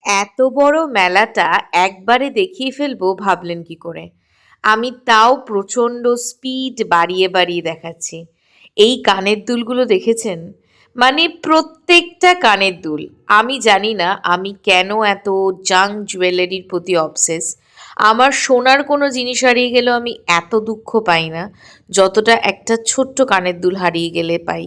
এত বড় মেলাটা একবারে দেখিয়ে ফেলবো ভাবলেন কি করে? আমি তাও প্রচণ্ড স্পিড বাড়িয়ে বাড়িয়ে দেখাচ্ছি। এই কানের দুলগুলো দেখেছেন? মানে প্রত্যেকটা কানের দুল। আমি জানি না আমি কেন এত জাঙ্ক জুয়েলারির প্রতি অবসেস। আমার সোনার কোনো জিনিস হারিয়ে গেলেও আমি এত দুঃখ পাই না যতটা একটা ছোট্ট কানের দুল হারিয়ে গেলে পাই।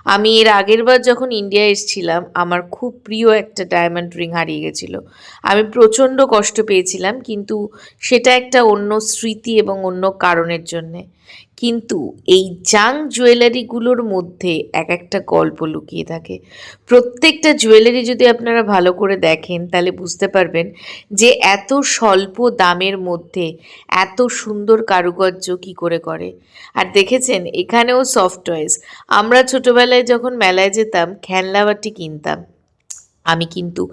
আমি এর আগের বার যখন ইন্ডিয়া এসেছিলাম আমার খুব প্রিয় একটা ডায়মন্ড রিং হারিয়ে গেছিলো। আমি প্রচণ্ড কষ্ট পেয়েছিলাম, কিন্তু সেটা একটা অন্য স্মৃতি এবং অন্য কারণের জন্যে। কিন্তু এই জাঙ্ক জুয়েলারিগুলোর মধ্যে এক একটা গল্প লুকিয়ে থাকে। প্রত্যেকটা জুয়েলারি যদি আপনারা ভালো করে দেখেন তাহলে বুঝতে পারবেন যে এত স্বল্প দামের মধ্যে এত সুন্দর কারুকার্য কী করে করে। আর দেখেছেন এখানেও সফট টয়েস। আমরা ছোটবেলায় যখন মেলায় যেতাম খেলনাবাটি কিনতাম, আমি কিন্তু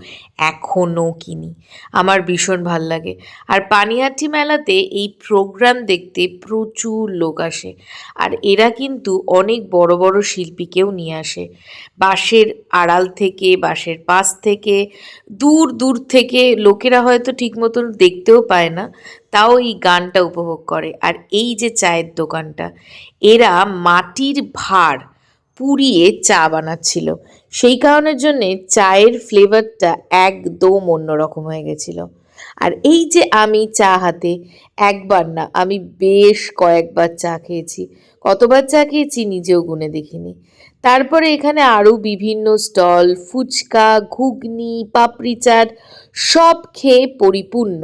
এখনও কিনি। আমার ভীষণ ভাল লাগে। আর পানিহাটি মেলাতে এই প্রোগ্রাম দেখতে প্রচুর লোক আসে। আর এরা কিন্তু অনেক বড় বড় শিল্পীকেও নিয়ে আসে। বাঁশের আড়াল থেকে, বাঁশের পাশ থেকে, দূর দূর থেকে লোকেরা হয়তো ঠিক মতন দেখতেও পায় না, তাও এই গানটা উপভোগ করে। আর এই যে চায়ের দোকানটা, এরা মাটির ভাঁড় পুড়িয়ে চা বানাচ্ছিল। সেই কারণের জন্যে চায়ের ফ্লেভারটা একদম অন্যরকম হয়ে গেছিলো। আর এই যে আমি চা হাতে, একবার না আমি বেশ কয়েকবার চা খেয়েছি। কতবার চা খেয়েছি নিজেও গুনে দেখিনি। তারপরে এখানে আরও বিভিন্ন স্টল, ফুচকা, ঘুগনি, পাপড়ি চাট, সব খেয়ে পরিপূর্ণ।